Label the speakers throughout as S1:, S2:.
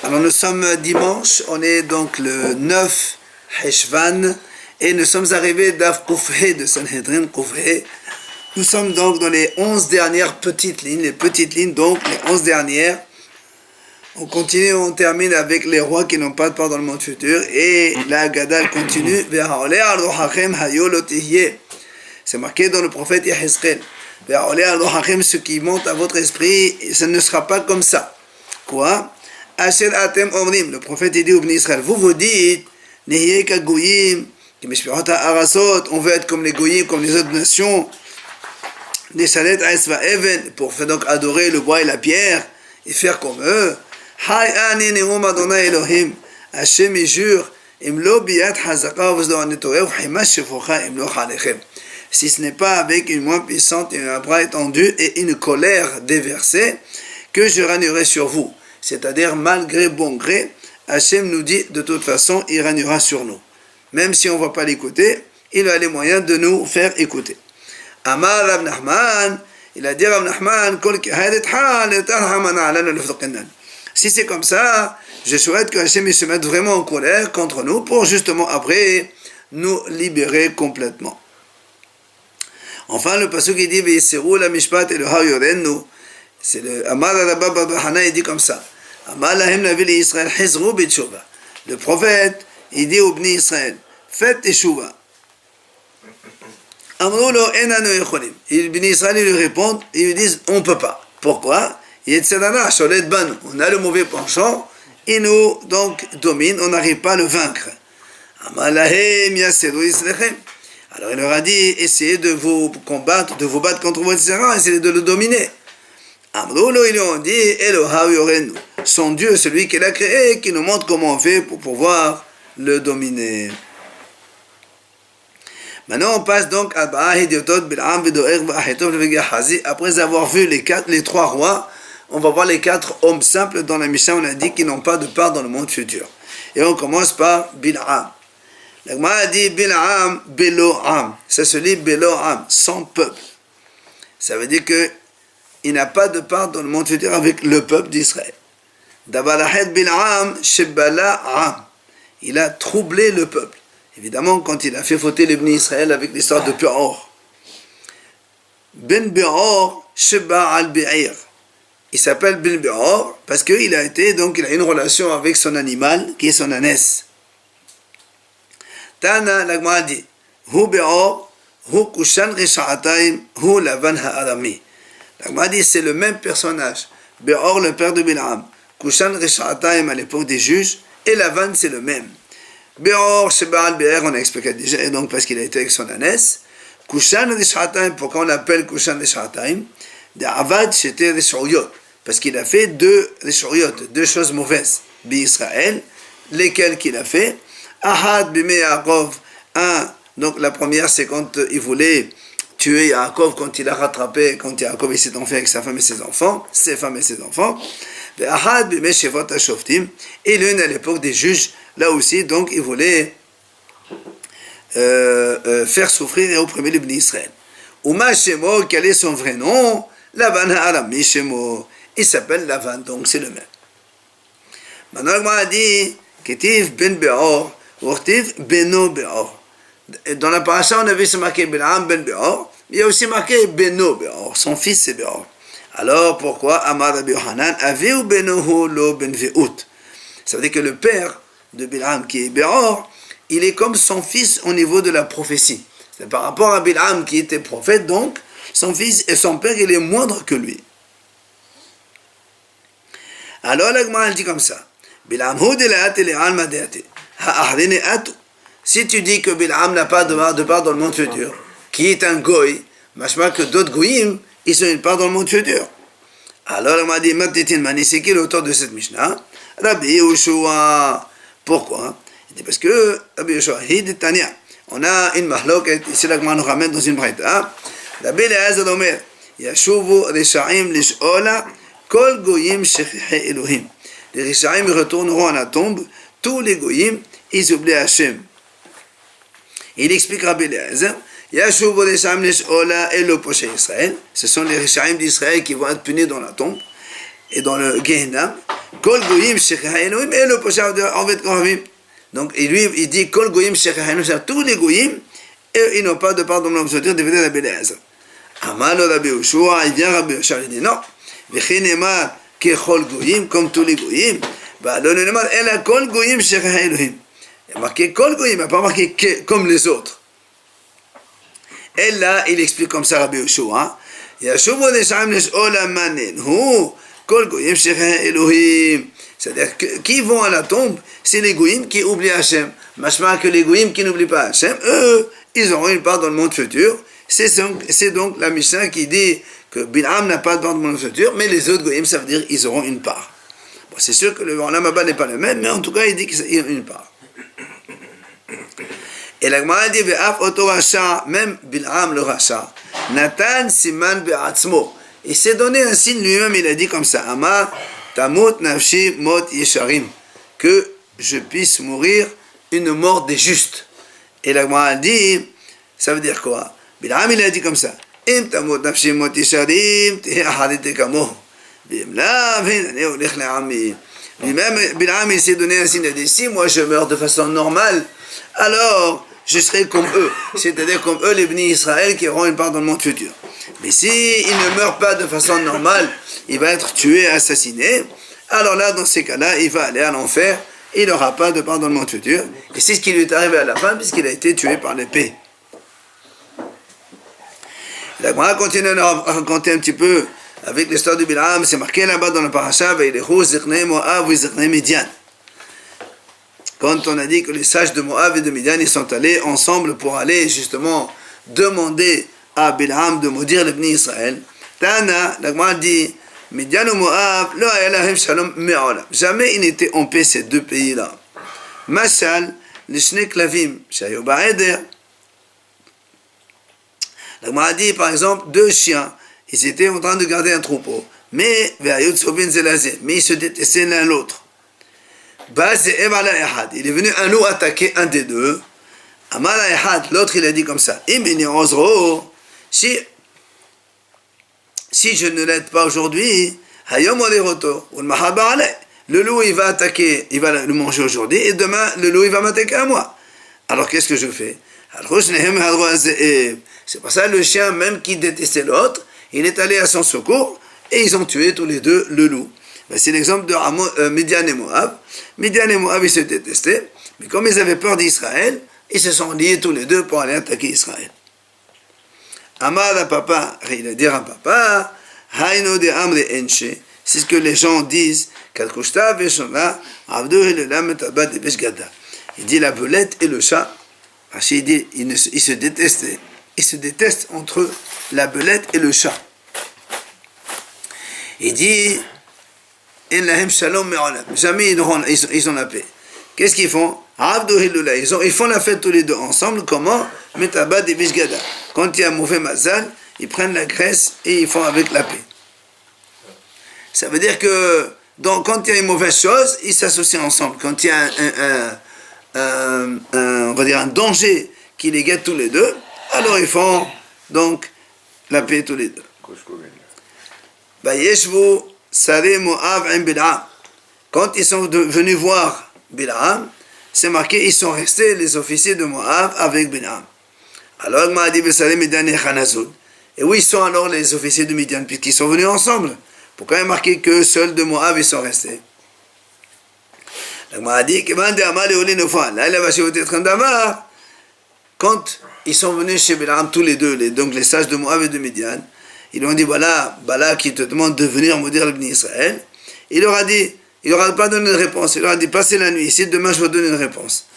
S1: Alors nous sommes dimanche, on est donc le 9 Heshvan et nous sommes arrivés d'Af Koufé de Sanhedrin Koufé. Nous sommes donc dans les 11 dernières petites lignes, donc les 11 dernières. On continue, on termine avec les rois qui n'ont pas de part dans le monde futur et la Gadal continue. C'est marqué dans le prophète Yehezkel. Ce qui monte à votre esprit, ça ne sera pas comme ça. Quoi? Le prophète dit au Bnei Israël, vous dites, on veut être comme les goyim, comme les autres nations, pour faire donc adorer le bois et la pierre et faire comme eux. Hachem jure, si ce n'est pas avec une main puissante et un bras étendu et une colère déversée, que je régnerai sur vous. C'est-à-dire, malgré bon gré, Hachem nous dit, de toute façon, il régnera sur nous. Même si on ne va pas l'écouter, il a les moyens de nous faire écouter. Amar Rav Nachman, il a dit Rav Nachman, si c'est comme ça, je souhaite que Hachem se mette vraiment en colère contre nous pour justement après nous libérer complètement. Enfin, le passage qui dit Ve'yiseru la mishpat Eloha yorenu, c'est le Amar Rabba Bar Hana, il dit comme ça. Amar lahem navi li Israël hizru b'tshuva. Le prophète, il dit au Bnei Israël, faites teshuva. Amru lo enanu yecholim. Les Bnei Israël lui répondent, ils lui disent, on ne peut pas. Pourquoi? On a le mauvais penchant, il nous donc domine, on n'arrive pas à le vaincre. Amar lahem yaseru Israël. Alors il leur a dit, essayez de vous combattre, de vous battre contre votre Seigneur, essayez de le dominer. Amroulo, ils lui ont dit, Eloha yorenu, son Dieu, celui qui l'a créé, qui nous montre comment on fait pour pouvoir le dominer. Maintenant on passe donc à après avoir vu les trois rois, on va voir les 4 hommes simples dans la Mishnah, on a dit qu'ils n'ont pas de part dans le monde futur. Et on commence par Bil'am. La Gemara a dit Bil'am, Belo'am. Ça se lit Belo'am, sans peuple. Ça veut dire que il n'a pas de part dans le monde futur avec le peuple d'Israël. Dabalahed Bil'am, Shebala'am. Il a troublé le peuple. Évidemment, quand il a fait fauter les Bnei Israël avec l'histoire de Peor. Ben Beor, Sheba al-Be'ir. Il s'appelle Ben Beor parce qu'il a une relation avec son animal qui est son ânesse. Tana, la Gemara dit, Hu Be'or, Hu Kushan Risha'atayim, Hu Lavan ha'arami. La Gemara dit, c'est le même personnage. Be'or, le père de Bil'am. Kushan Risha'atayim à l'époque des juges. Et Lavan, c'est le même. Be'or, Sheba'al Be'er, on a expliqué déjà, et donc parce qu'il a été avec son ânesse. Kushan Risha'atayim, pourquoi on l'appelle Kushan Risha'atayim? De Avad, c'était Risha'uyot. Parce qu'il a fait deux choses mauvaises. Bi-Israël, lesquelles qu'il a fait. Ahad bime Yaakov, donc la première c'est quand il voulait tuer Yaakov, quand il a rattrapé, quand Yaakov s'est enfermé avec sa femme et ses enfants, Ahad bime Shevot HaShoftim, et l'une à l'époque des juges, là aussi, donc il voulait faire souffrir et opprimer les Bnei Israël. Uma Shemo, quel est son vrai nom? Lavan ha'arami Shemo, il s'appelle Lavan, donc c'est le même. Maintenant, on a dit, Ketiv ben Be'or, Beno Be'or. Dans la paracha, on a vu se marquer Bil'am ben Be'or, mais il y a aussi marqué Beno Be'or, son fils c'est Be'or. Alors pourquoi Amar Rabbi Yohanan Aveu Benohu lo ben Ve'ut? Ça veut dire que le père de Bil'am qui est Be'or, il est comme son fils au niveau de la prophétie. C'est par rapport à Bil'am qui était prophète, donc son fils et son père il est moindre que lui. Alors la Gemara dit comme ça. Bil'am hu dela'at le'alma de'ate. Si tu dis que Bil'am n'a pas de part dans le monde futur, qui est un goy, machma que d'autres goyim, ils ont une part dans le monde futur. Alors on m'a dit, c'est qui l'auteur de cette Mishnah? Rabbi Yehoshua. Pourquoi? Il dit parce que Rabbi Yehoshua, Tanya, on a une mahloket, ici la Gemara nous ramène dans une braïta. Rabbi Eliezer Omer, Yashuvu Risha'im Lish'ola, Kol Goyim Shechiche Elohim. Les Risha'im retourneront à la tombe, tous les goyim, ils oublient Hachem. Il explique Rabbi Eliezer, Yashuv Risha'im Lish'ola et le Poché Israël, ce sont les Risha'im d'Israël qui vont être punis dans la tombe et dans le Gehenam. Kol goyim shekha Elohim et le pocha ovet koravim. Donc, et lui, il dit Kol goyim shekha Elohim, tous les goyim, et ils n'ont pas de part dans l'homme sauteur de venir la Béléaz. Amal Rabbi Yoshua, il vient Rabbi Yoshua, il dit non. Vechinema kechol goyim, comme tous les goyim. Bah, le Neymar, elle a Kol goyim shekha Elohim. Il a marqué Kol goyim, il n'a pas marqué comme les autres. Et là, il explique comme ça Rabbi Yoshua. Yashuvu nesham neshola manen hu kol goyim shekha Elohim. C'est-à-dire que qui vont à la tombe, c'est les goyim qui oublient Hachem. Machma que les goyim qui n'oublient pas Hachem, eux, ils auront une part dans le monde futur. C'est donc la Mishnah qui dit que Bil'am n'a pas de part dans le monde futur, mais les autres goyim, ça veut dire qu'ils auront une part. Bon, c'est sûr que le Olam n'est pas le même, mais en tout cas, il dit qu'ils ont une part. Et la Gemara dit, Ve'af oto racha, même Bil'am le racha, Natan siman be'atzmo. Il s'est donné un signe lui-même, il a dit comme ça, Amar tamut nafshi mot yesharim, que je puisse mourir une mort des justes. Et la Gemara dit, ça veut dire quoi? Bil'am il a dit comme ça, Im tamut nafshi mot yesharim, tehe ahadite kamo. Bim la, v'hinane olech le'ami. Lui-même, Bil'am il s'est donné un signe, il a dit, si moi je meurs de façon normale, alors je serai comme eux, c'est-à-dire comme eux les bénis Israël qui auront une part dans le monde futur. Mais si il ne meurt pas de façon normale, il va être tué, assassiné, alors là, dans ces cas-là, il va aller à l'enfer, il n'aura pas de part dans le monde futur, et c'est ce qui lui est arrivé à la fin, puisqu'il a été tué par l'épée. La Gemara continue à raconter un petit peu avec l'histoire du Bil'am, c'est marqué là-bas dans le parasha, Ve'ilechou zichnei Moav v'zichnei Midian. Quand on a dit que les sages de Moab et de Midian, ils sont allés ensemble pour aller justement demander à Bil'am de maudire les bénis Israël. Tana, la Gemara dit, Midian ou Moab, lo ayalahem shalom me'olam. Jamais ils n'étaient en paix ces deux pays-là. Mashal, les shnei klavim, shayu ba'eder. La Gemara dit, par exemple, deux chiens, ils étaient en train de garder un troupeau, mais ils se détestaient l'un l'autre. Il est venu un loup attaquer un des deux. L'autre il a dit comme ça, si je ne l'aide pas aujourd'hui, le loup il va attaquer, il va le manger aujourd'hui, et demain le loup il va m'attaquer à moi. Alors qu'est-ce que je fais? C'est pour ça le chien même qui détestait l'autre, il est allé à son secours et ils ont tué tous les deux le loup. Ben, c'est l'exemple de Midian et Moab. Midian et Moab ils se détestaient, mais comme ils avaient peur d'Israël, ils se sont liés tous les deux pour aller attaquer Israël. Amar à papa, il a dit à papa, Haino de Amre Enche, c'est ce que les gens disent, Kalkushta Veshona, Abdu Helelam Tabat de Beshgada. Il dit la belette et le chat, parce qu'il dit ils se détestaient. Ils se détestent entre eux, la belette et le chat. Il dit, jamais ils ont la paix. Qu'est-ce qu'ils font? Ils font la fête tous les deux ensemble. Comment? Quand il y a un mauvais mazal, ils prennent la graisse et ils font avec la paix. Ça veut dire que donc, quand il y a une mauvaise chose, ils s'associent ensemble. Quand il y a on va dire un danger qui les guette tous les deux, alors ils font donc la paix tous les deux. Quand ils sont venus voir Bil'am, c'est marqué, ils sont restés les officiers de Moab avec Bil'am. Alors il m'a dit, et où ils sont alors les officiers de Midian, puisqu'ils sont venus ensemble? Pourquoi il est marqué que seuls de Moab ils sont restés? Il m'a dit, quand ils sont venus chez Bil'am tous les deux, donc les sages de Moab et de Midian, ils lui ont dit, voilà, Balak qui te demande de venir maudire le béni Israël. Il leur a dit, il leur a pas donné une réponse, il leur a dit, passez la nuit ici, demain je vais donner une réponse.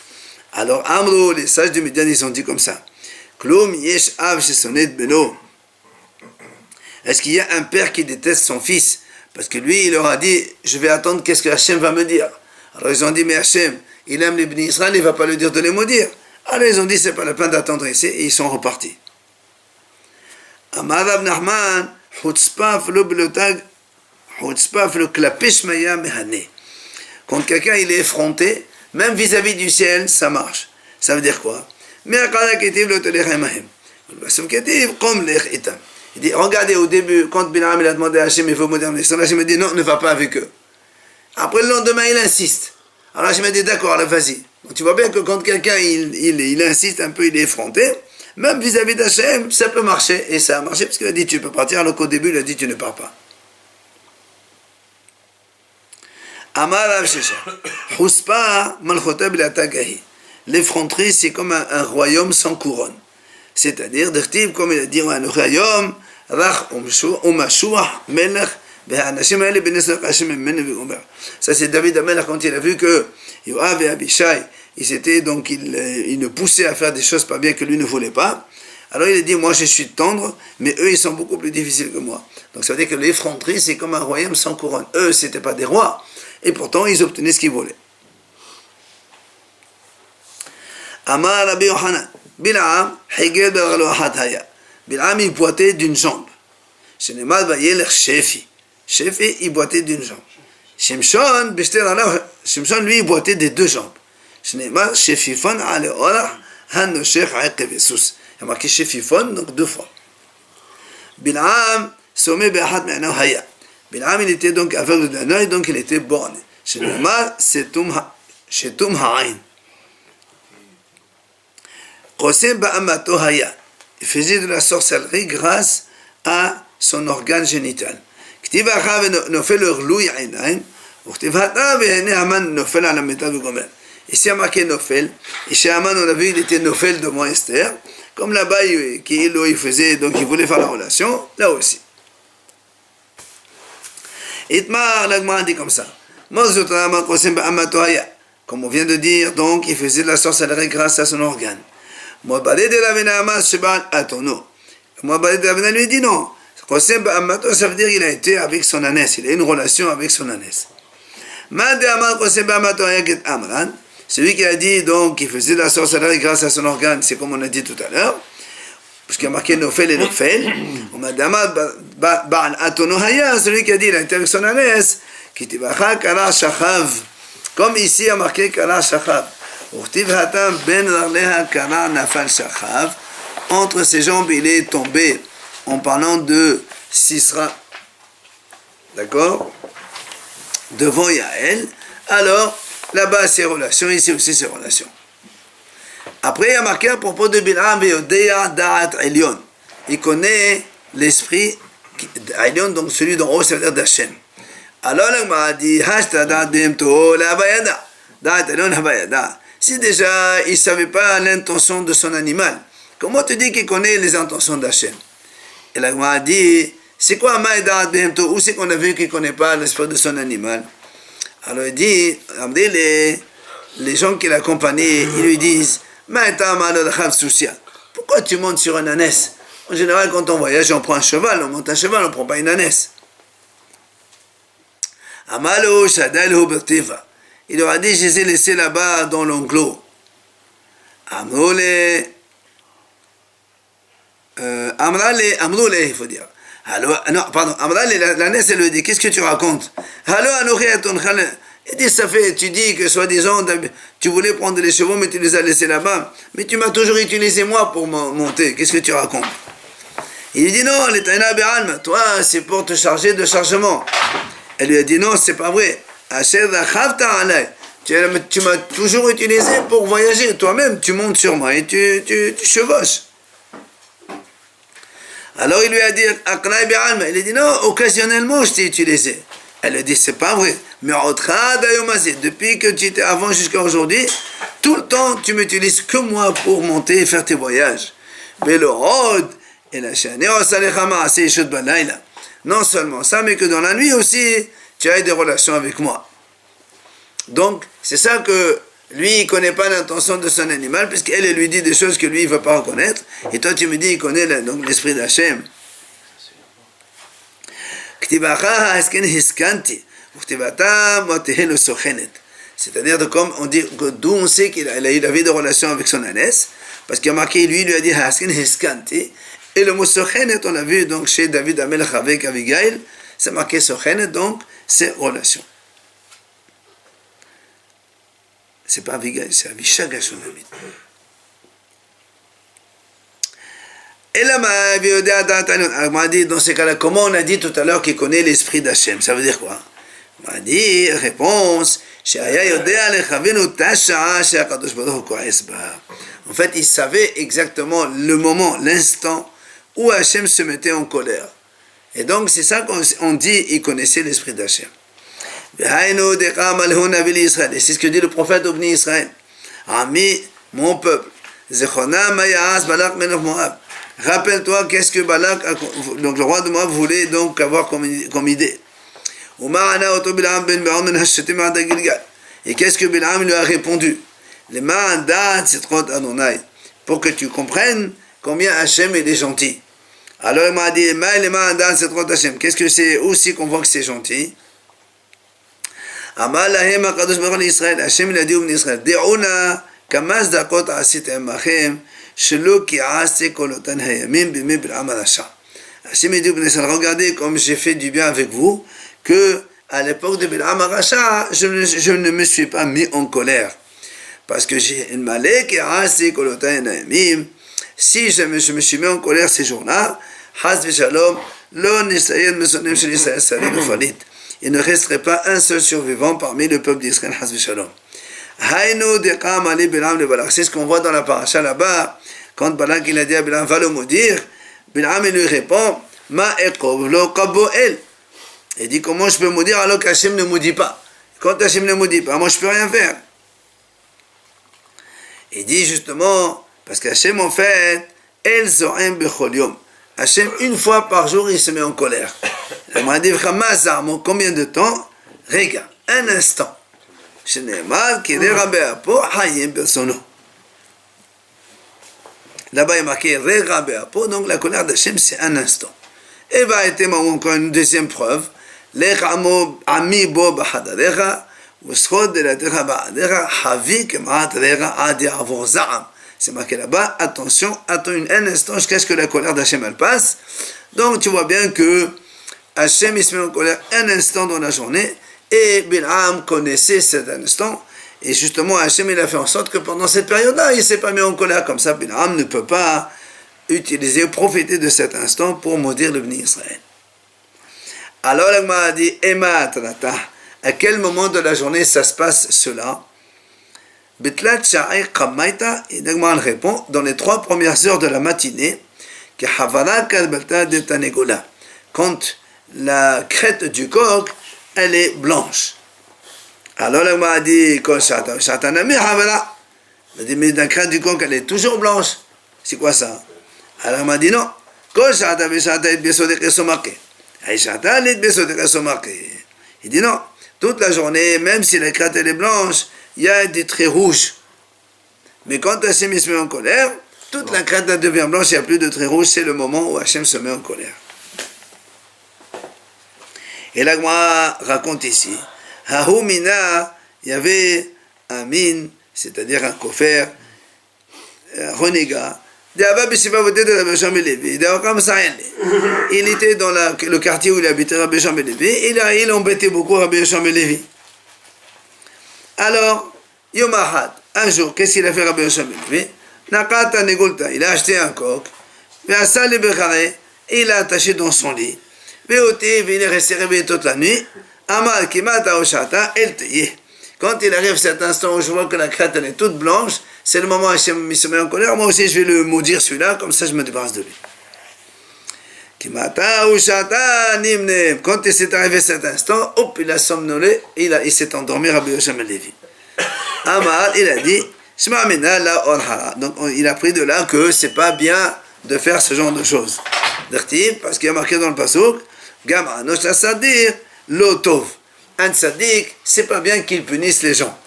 S1: Alors Amro, les sages de Midian, ils ont dit comme ça, Klum yesh av shesonet beno. Est-ce qu'il y a un père qui déteste son fils? Parce que lui, il leur a dit, je vais attendre qu'est-ce que Hachem va me dire. Alors ils ont dit, mais Hachem, il aime les bénis Israël, il ne va pas lui dire de les maudire. Alors ils ont dit, c'est pas la peine d'attendre ici, et ils sont repartis. Amar Rav Nachman, chutzpaf lo blotag, chutzpaf lo klapish maya mehane. Quand quelqu'un il est effronté, même vis-à-vis du ciel, ça marche. Ça veut dire quoi? Mais akala ketiv lo telech emahem. Basuf ketiv kom lech itam. Il dit, regardez au début, quand Bil'am il a demandé à Hachem, il faut maudire les Israël, Hachem a dit, non, ne va pas avec eux. Après le lendemain, il insiste. Alors je me dis, d'accord, alors vas-y. Donc, tu vois bien que quand quelqu'un il insiste un peu, il est effronté, même vis-à-vis d'Hachem, ça peut marcher. Et ça a marché parce qu'il a dit, tu peux partir, alors qu'au début, il a dit, tu ne pars pas. Amar Rav Shesha, Huspa malchota bilatagahi. L'effronterie, c'est comme un royaume sans couronne. C'est-à-dire, comme il a dit, un royaume, rach umashuah melech. Ça c'est David Amelach quand il a vu que Yoav et Abishai il le poussait à faire des choses pas bien que lui ne voulait pas. Alors il a dit, moi je suis tendre, mais eux ils sont beaucoup plus difficiles que moi. Donc ça veut dire que l'effronterie c'est comme un royaume sans couronne. Eux c'était pas des rois, et pourtant ils obtenaient ce qu'ils voulaient. Amar Rabbi Yohanan, Bil'am higel be'arlo haya. Bil'am il boitait d'une jambe. Shenemad vayelech shefi. Shefi, il boitait d'une jambe. Shimshon, lui, il boitait des deux jambes. Shneimar, Shefifon, ale orach, han noshech aqev Yesus. Il y a marqué Shefifon, donc deux fois. Bil'am, sommet be'achat me'anav haya. Bil'am, il était donc aveugle d'un œil, donc il était borné. Shneimar, shetum ha'ain. Qosem ba'amato haya. Il faisait de la sorcellerie grâce à son organe génital. כתיב אחר ונופל אורלוי עיניים, וכתיבתה והנה המן נופל על המיטה וגומר. Ici, il y a marqué Nofel. Et chez Haman, on a vu qu'il était Nofel devant Esther. Comme là-bas, il faisait, donc il voulait faire la relation, là aussi. Itmar, l'Agmara dit comme ça. Comme on vient de dire, donc, il faisait de la sorcellerie grâce à son organe. Moabadé de la Venamas, Shebal Atono. Moabadé de la Venamas lui dit non. Ça veut dire qu'il a été avec son ânesse, il a une relation avec son ânesse. Celui qui a dit donc qu'il faisait de la sorcellerie grâce à son organe, c'est comme on a dit tout à l'heure, parce qu'il y a marqué Nofel et Nofel. Celui qui a dit qu'il a été avec son ânesse, comme ici il y a marqué Kala Shachav. Entre ses jambes il est tombé, en parlant de Sisra, d'accord, devant Yaël. Alors, là-bas, c'est relations, ici aussi, c'est relations. Après, il y a marqué à propos de Bil'am, Ve'odea Da'at Elyon. Il connaît l'esprit Elyon, donc celui d'en haut, ça veut dire d'Hachem. Alors, là, il m'a dit, Hashta Da'at Behemto, La'abayada. Da'at Elyon, La'abayada. Si déjà, il ne savait pas l'intention de son animal, comment tu dis qu'il connaît les intentions d'Hachem? Et la Gemara dit, c'est quoi Maïda Behemto? Où c'est qu'on a vu qu'il ne connaît pas l'esprit de son animal? Alors il dit, les gens qui l'accompagnaient, ils lui disent, pourquoi tu montes sur un ânesse? En général, quand on voyage, on prend un cheval, on monte un cheval, on ne prend pas une ânesse. Amalo Shadal Bertiva. Il leur a dit, je les ai laissés là-bas dans l'enclos. Amrole, il faut dire. Alors, non, pardon, l'ânesse, elle lui dit, qu'est-ce que tu racontes? Il dit, ça fait, tu dis que soi-disant, tu voulais prendre les chevaux, mais tu les as laissés là-bas. Mais tu m'as toujours utilisé moi pour monter. Qu'est-ce que tu racontes? Il lui dit, non, l'Étaïna Béalma, toi, c'est pour te charger de chargement. Elle lui a dit, non, c'est pas vrai. Tu m'as toujours utilisé pour voyager. Toi-même, tu montes sur moi et tu chevauches. Alors il lui a dit, il a dit, non, occasionnellement je t'ai utilisé. Elle lui a dit, c'est pas vrai. Mais depuis que tu étais avant jusqu'à aujourd'hui, tout le temps tu m'utilises que moi pour monter et faire tes voyages. Non seulement ça, mais que dans la nuit aussi, tu as des relations avec moi. Donc, c'est ça que lui, il ne connaît pas l'intention de son animal, puisqu'elle elle lui dit des choses que lui, il ne veut pas reconnaître. Et toi, tu me dis, il connaît donc l'esprit d'Hachem. C'est-à-dire, comme on dit, d'où on sait qu'il a eu la vie de relation avec son ânesse, parce qu'il a marqué, lui, il lui a dit, Haskin Hiskanti. Et le mot Sochenet, on l'a vu donc chez David Amelach avec Abigail, c'est marqué Sochenet, donc c'est relation. C'est pas Abigail, c'est Abishag Hashonamit. Et là, on m'a dit dans ces cas-là, comment on a dit tout à l'heure qu'il connaît l'esprit d'Hachem? Ça veut dire quoi? On a dit, réponse, en fait, il savait exactement le moment, l'instant où Hachem se mettait en colère. Et donc, c'est ça qu'on dit, il connaissait l'esprit d'Hachem. Et c'est ce que dit le prophète au Bnei Israël. Ami, mon peuple, rappelle-toi qu'est-ce que Balak, donc le roi de Moab, voulait donc avoir comme idée. Et qu'est-ce que Bilam lui a répondu? Pour que tu comprennes combien Hachem est gentil. Alors il m'a dit, qu'est-ce que c'est aussi qu'on voit que c'est gentil? Hachem il a dit au Israël, regardez comme j'ai fait du bien avec vous, que à l'époque de Bilam Arasha, je ne me suis pas mis en colère. Parce que j'ai une malé qui a assez kolotan naimim. Si je me suis mis en colère ces jours-là, il ne resterait pas un seul survivant parmi le peuple d'Israël. C'est ce qu'on voit dans la paracha là-bas, quand Balak il a dit à Bilam, va le maudire, Bilam il lui répond, Ma ekov lo kabo el. Il dit, comment je peux maudire alors qu'Hachem ne maudit pas? Quand Hachem ne maudit pas, moi je peux rien faire. Il dit justement, parce qu'Hachem en fait, El Zohem Bechol Yom. Hachem, une fois par jour, il se met en colère. Il m'a dit, combien de temps? Regarde, un instant. Là-bas, il est marqué, donc la colère d'Hachem, c'est un instant. Et va être encore une deuxième preuve. C'est marqué là-bas, attention, attends un instant jusqu'à ce que la colère d'Hachem elle passe. Donc tu vois bien que Hachem il se met en colère un instant dans la journée et Bilam connaissait cet instant. Et justement Hachem il a fait en sorte que pendant cette période-là il ne s'est pas mis en colère. Comme ça Bilam ne peut pas profiter de cet instant pour maudire le Bnei Israël. Alors la Gemara a dit, à quel moment de la journée ça se passe cela? Et la Gemara répond, dans les 3 premières heures de la matinée, quand la crête du coq, elle est blanche. Alors la Gemara a dit, mais la crête du coq, elle est toujours blanche. C'est quoi ça? Alors elle m'a dit non. Il dit non. Toute la journée, même si la crête elle est blanche, il y a des traits rouges. Mais quand Hachem se met en colère, toute la crête devient blanche, il n'y a plus de traits rouges. C'est le moment où Hachem se met en colère. Et la Gemara raconte ici, Haoumina, il y avait un mine, c'est-à-dire un kofer, un renégat. Il était dans le quartier où il habitait Rabbi Shimon ben Levi, et il embêtait beaucoup Rabbi Shimon ben Levi. Alors, Yom Ahad, un jour, qu'est-ce qu'il a fait Rabbi Shimon ben Levi? Nakata Negulta, il a acheté un coq, et il l'a attaché dans son lit. Il est resté réveillé toute la nuit. Amal Kimata Oshata, El Teye. Quand il arrive cet instant où je vois que la crête elle est toute blanche, c'est le moment où Hachem se met en colère. Moi aussi, je vais le maudire celui-là, comme ça je me débarrasse de lui. Quand il s'est arrivé cet instant, hop, il a somnolé, il s'est endormi, Rabbi Shimon ben Levi. Amar, il a dit, donc il a pris de là que c'est pas bien de faire ce genre de choses. Parce qu'il y a marqué dans le pasuk, Gama Nosh Sadir, Lotov. Un tzaddik, c'est pas bien qu'il punisse les gens.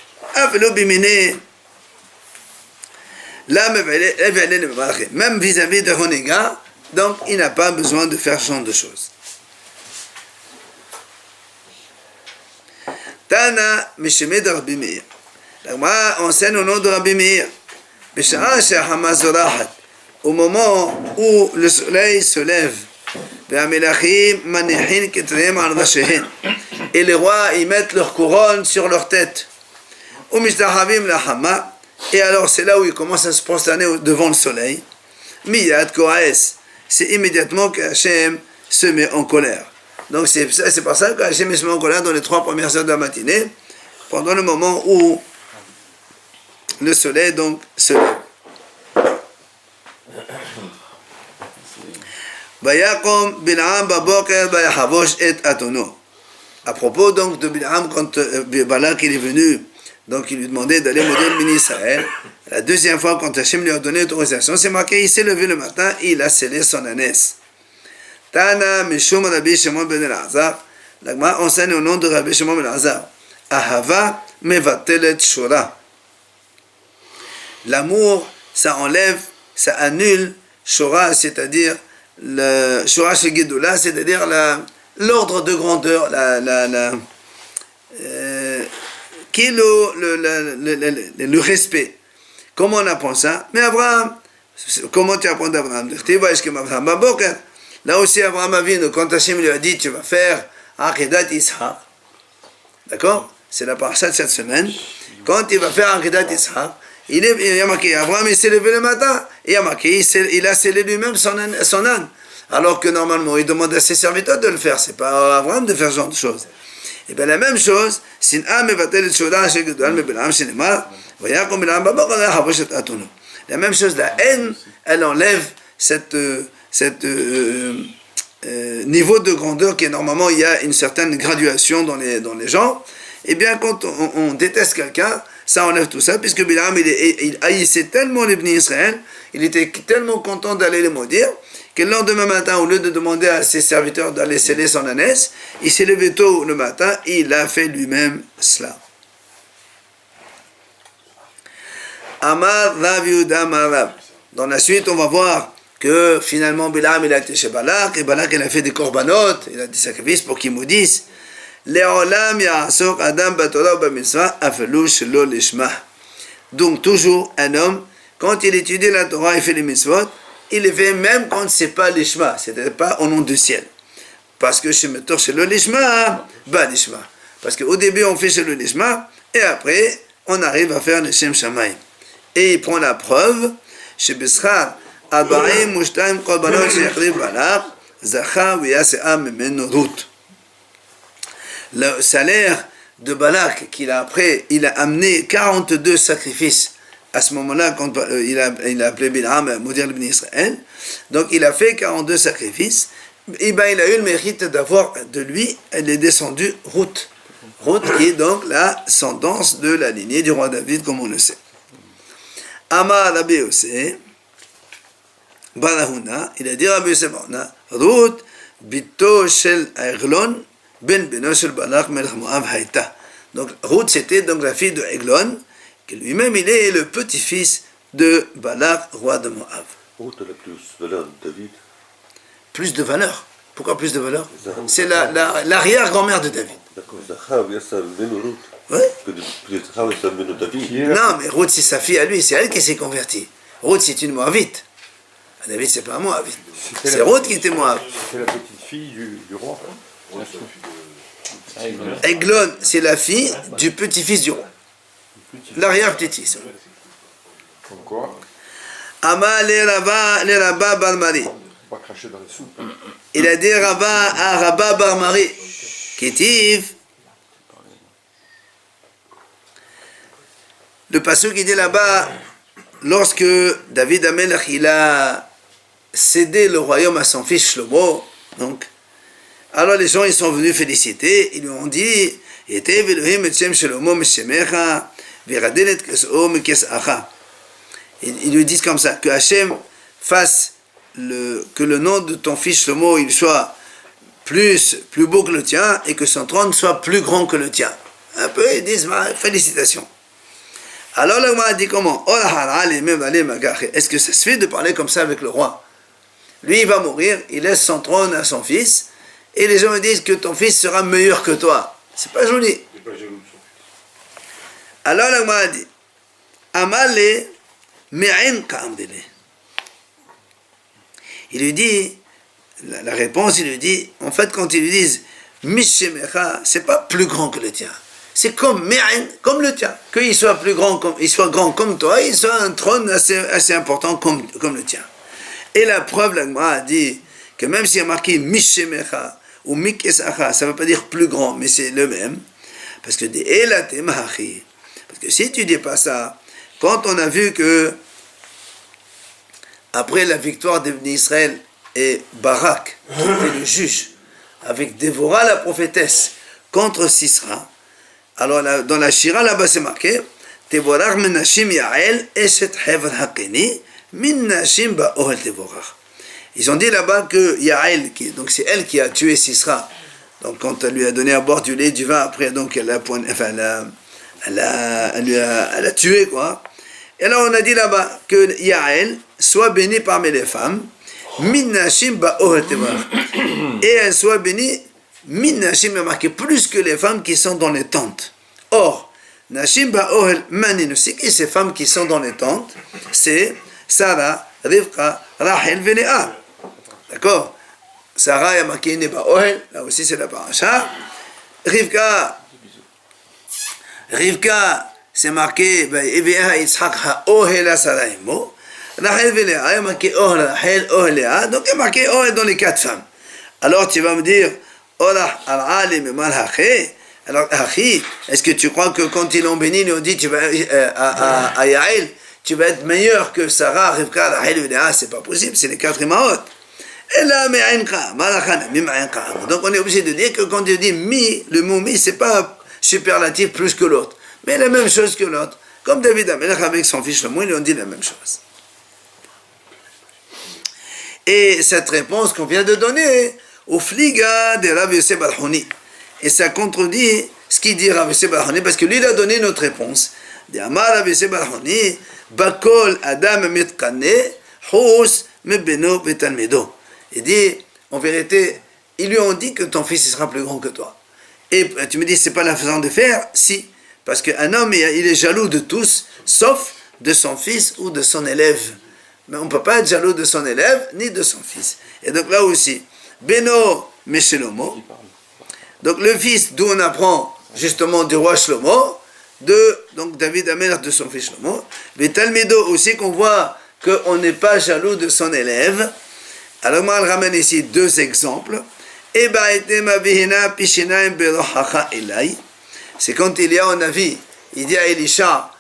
S1: Même vis-à-vis de renégat, donc il n'a pas besoin de faire ce genre de choses. Tana Mishemed Rabbi Meir. La Gemara enseigne au nom de Rabbi Meir. Au moment où le soleil se lève, et les rois ils mettent leur couronne sur leur tête. Et alors c'est là où ils commencent à se prosterner devant le soleil. Miyad Koraes, c'est immédiatement que Hachem se met en colère. Donc c'est pour ça qu'Hachem se met en colère dans les 3 premières heures de la matinée, pendant le moment où le soleil donc se lève. Vayakom Bil'am baboker vayahavosh et atono. À propos donc de Bil'am, quand Balak il est venu, donc il lui demandait d'aller maudire le béni Israël. La deuxième fois, quand Hachem lui a donné l'autorisation, c'est marqué, il s'est levé le matin, il a scellé son ânesse. Tana Mishum Rabbi Shimon ben Elazar. La Gemara enseigne au nom de Rabbi Shimon ben Elazar. Ahava mevatelet shura. L'amour, ça enlève, ça annule shura, c'est-à-dire le shura chez Gedoula, c'est-à-dire l'ordre de grandeur, qui est le respect. Comment on apprend ça? Mais Abraham, comment tu apprends d'Abraham? Là aussi, Abraham a vu, quand Hachem lui a dit, tu vas faire Akedat Ishaq. D'accord? C'est la paracha de cette semaine. Quand il va faire Akedat Ishaq, il y a marqué, Abraham il s'est levé le matin, il y a marqué, il a scellé lui-même son âne. Alors que normalement, il demande à ses serviteurs de le faire. C'est pas à Abraham de faire ce genre de choses. Et bien la même chose, la même chose, la haine, elle enlève cette niveau de grandeur qui est normalement, il y a une certaine graduation dans les gens. Et bien quand on déteste quelqu'un, ça enlève tout ça, puisque Bilam il haïssait tellement les bénis Israël, il était tellement content d'aller les maudire, que le lendemain matin, au lieu de demander à ses serviteurs d'aller sceller son ânesse, il s'est levé tôt le matin, et il a fait lui-même cela. Amar Rav Yehuda Amar Rav. Dans la suite, on va voir que finalement Bilam il a été chez Balak, et Balak il a fait des korbanot, il a des sacrifices pour qu'il maudisse. Le'olam ya'asok adam b'torah b'mitzvah afelu shelo lishma. Donc toujours un homme, quand il étudie la Torah et fait les mitzvot, il les fait même quand ce n'est pas l'ishma, c'est-à-dire pas au nom du ciel. Parce que chez Metor, chez le lishma, bah lishma. Parce qu'au début on fait chez le lishma, et après on arrive à faire le Shem Shamayim. Et il prend la preuve, chez Beschar, Abaim Mushtaim Korbanot Shechriv Balak, Zacha V'Yasea Memeno Rut. Le salaire de Balak qu'il a après, il a amené 42 sacrifices. À ce moment-là, quand il a appelé Bilam à maudire le béni Israël, donc il a fait 42 sacrifices, et ben il a eu le mérite d'avoir de lui, elle est descendue Ruth. Ruth qui est donc la descendance de la lignée du roi David, comme on le sait. Amar Rabbi Yosef, Barahuna, il a dit Rabbi Yosef Barahuna, Ruth, bito shel Eglon, ben beno shel Balak melech Moab haïta. Donc Ruth c'était donc la fille de Eglon, qui lui-même il est le petit-fils de Balak, roi de Moab.
S2: Ruth a la plus valeur de David.
S1: Plus de valeur? Pourquoi plus de valeur? C'est l'arrière-grand-mère de David.
S2: D'accord, Zachav Yassa Beno Ruth.
S1: Oui. Non, mais Ruth c'est sa fille à lui, c'est elle qui s'est convertie. Ruth c'est une Moabite. David c'est pas un Moabite. C'est Ruth qui était Moab.
S3: C'est la petite fille du roi.
S1: Eglon, c'est la fille du petit-fils du roi. L'arrière-petit-fils.
S3: Pourquoi?
S1: Ama le Rabba Bar Mari.
S3: Pas cracher dans les soupes.
S1: Il a dit Rabba Bar Mari. Kétiv. Le passage qui dit là-bas, lorsque David Amelach il a cédé le royaume à son fils Shlomo, donc, alors les gens ils sont venus féliciter, ils lui ont dit, ils lui disent comme ça, que Hachem fasse que le nom de ton fils Shlomo il soit plus beau que le tien et que son trône soit plus grand que le tien. Un peu, ils disent, félicitations. Alors le Gemara dit comment? Est-ce que ça se fait de parler comme ça avec le roi? Lui il va mourir, il laisse son trône à son fils, et les gens me disent que ton fils sera meilleur que toi. C'est pas joli. Alors le Gemara dit Amale me'in ka'amdele. Il lui dit, la réponse, il lui dit, en fait quand ils lui disent Mishemecha, c'est pas plus grand que le tien. C'est comme le tien, qu'il soit plus grand, il soit grand comme toi, il soit un trône assez important comme le tien. Et la preuve, la Gemara a dit que même s'il y a marqué Mishemecha ou Mikesacha, ça ne veut pas dire plus grand, mais c'est le même. Parce que des Elate Mahachi. Parce que si tu dis pas ça, quand on a vu que après la victoire d'Israël et Barak, qui était le juge, avec Dévorah la prophétesse contre Sisra, alors dans la Shira là-bas c'est marqué Tevorach menashim Yael eshet hevel hakeni min nashim ba'ohel Tevorach. Ils ont dit là-bas que Yael, donc c'est elle qui a tué Sisra, donc quand elle lui a donné à boire du lait, du vin, après donc elle a tué quoi. Et là on a dit là-bas que Yael soit bénie parmi les femmes, min nashim ba'ohel Tevorach, et elle soit bénie min nashim est marqué plus que les femmes qui sont dans les tentes. Or, nashim ba'ohel manin, c'est qui ces femmes qui sont dans les tentes? C'est Sarah, Rivka, Rachel, Léa. D'accord? Sarah est marqué ne ba'ohel, là aussi c'est la paracha. Rivka, c'est marqué Eveha Yitzhak ha'ohel Sarah imo. Rachel, Léa, est marqué ohel Rachel, ohel Léa. Donc il est marqué ohel dans les 4 femmes. Alors tu vas me dire, Olah al-alim et malhaché. Alors, Achi, est-ce que tu crois que quand ils l'ont béni, ils lui ont dit à Yael, tu vas être meilleur que Sarah, Rivka, Rachel et Léa? C'est pas possible, c'est les 4 imaot. Et là, donc on est obligé de dire que quand il dit mi, le mot mi, c'est pas superlatif plus que l'autre, mais la même chose que l'autre. Comme David Amelech avec son fils Shlomo, ils lui ont dit la même chose. Et cette réponse qu'on vient de donner au fliga de Rav Yosef Bar-Honi. Et ça contredit ce qu'il dit Rav Yosef Bar-Honi, parce que lui, il a donné notre réponse. De Amar Rav Yosef Bar-Honi, Bakol Adam Mitkane, Hous Mebeno Betalmedo. Il dit, en vérité, ils lui ont dit que ton fils il sera plus grand que toi. Et tu me dis, c'est pas la façon de faire? Si. Parce qu'un homme, il est jaloux de tous, sauf de son fils ou de son élève. Mais on ne peut pas être jaloux de son élève, ni de son fils. Et donc là aussi, Beno Meshelomo, donc le fils d'où on apprend justement du roi Shlomo, donc David Amelech de son fils Shlomo, mais Talmido aussi qu'on voit qu'on n'est pas jaloux de son élève. Alors moi, elle ramène ici 2 exemples. C'est quand Élia en avis, il dit à Elisha,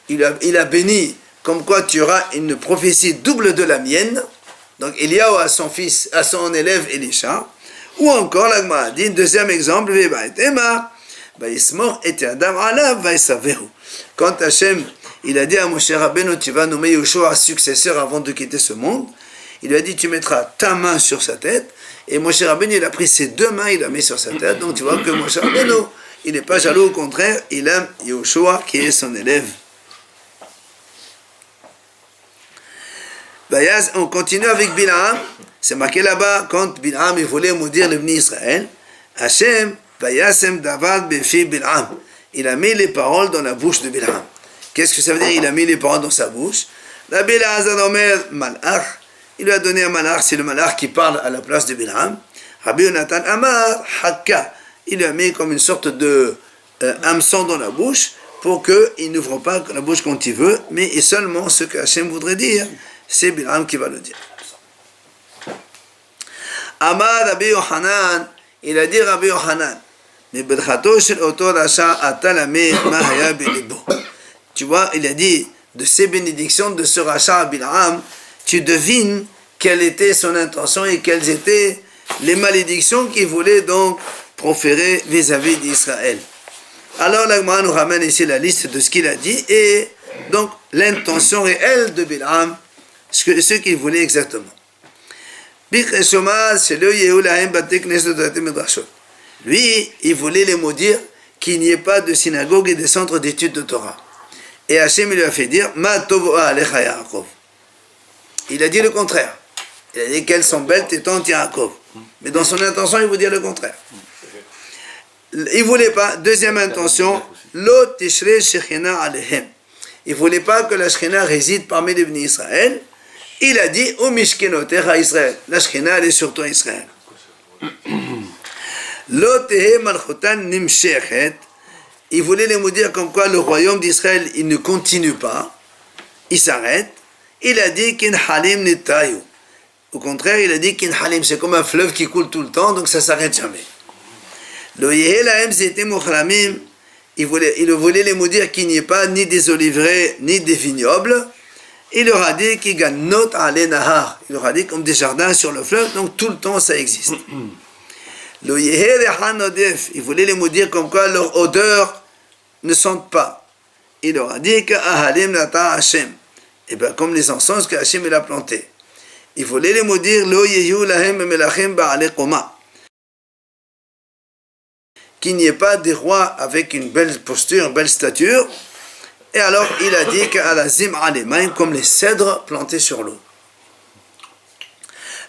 S1: il a béni, comme quoi tu auras une prophétie double de la mienne. Donc Eliaou à son fils, à son élève Elisha. Ou encore, l'Agma dit, 2e exemple, quand Hachem, il a dit à Moshe Rabbeinu, tu vas nommer Yoshua successeur avant de quitter ce monde, il lui a dit, tu mettras ta main sur sa tête, et Moshe Rabbeinu, il a pris ses 2 mains, il a mis sur sa tête, donc tu vois que Moshe Rabbeinu, il n'est pas jaloux, au contraire, il aime Yoshua qui est son élève. On continue avec Bilam. C'est marqué là-bas, quand Bilam il voulait maudire le Bnei Israël, Hachem, Vayasem Davad Befi Bilam. Il a mis les paroles dans la bouche de Bilam. Qu'est-ce que ça veut dire? Il a mis les paroles dans sa bouche. La Bilam Omer Malach. Il lui a donné un Malach, c'est le Malach qui parle à la place de Bilam. Rabbi Yonatan Amar Hakka. Il lui a mis comme une sorte de hameçon dans la bouche pour qu'il n'ouvre pas la bouche quand il veut, mais seulement ce que Hachem voudrait dire. C'est Bilam qui va le dire. Amar Rabbi Yohanan, il a dit Rabbi Yohanan, tu vois, il a dit de ces bénédictions de ce rachat à Bilam, tu devines quelle était son intention et quelles étaient les malédictions qu'il voulait donc proférer vis-à-vis d'Israël. Alors l'Agma nous ramène ici la liste de ce qu'il a dit et donc l'intention réelle de Bilam, ce qu'il voulait exactement. Lui, il voulait les maudire qu'il n'y ait pas de synagogue et de centre d'études de Torah. Et Hachem lui a fait dire Ma tovoa alecha Yaakov. Il a dit le contraire. Il a dit qu'elles sont belles tes tantes Yaakov. Mais dans son intention, il voulait dire le contraire. Il voulait pas. 2e intention, Lo tishre shechina alehem. Il voulait pas que la Shekhinah réside parmi les Bnei Israël. Il a dit O mishkenotecha Israël. La Shekhinah elle est sur toi Israël. Lo tehe malchotan nimshechet. Il voulait les maudire comme quoi le royaume d'Israël il ne continue pas, il s'arrête. Il a dit kin halim nitayu. Au contraire, il a dit qu'In Halim, c'est comme un fleuve qui coule tout le temps, donc ça ne s'arrête jamais. Le Yehelahem, c'était Mukhramim. Il voulait les maudire qu'il n'y ait pas ni des oliveraies, ni des vignobles. Il leur a dit qu'il gagne not ale nahar. Il leur a dit comme des jardins sur le fleuve, donc tout le temps ça existe. Le Yeherehan odef, il voulait les maudire comme quoi leur odeur ne sente pas. Il leur a dit que Ahalim nata Hashem. Et bien comme les encens que Hashem il a plantés. Il voulait les maudire lo yehu lahem melachim ba'ale koma. Qu'il n'y ait pas des rois avec une belle posture, une belle stature. Et alors il a dit qu'alazim alemaim, comme les cèdres plantés sur l'eau.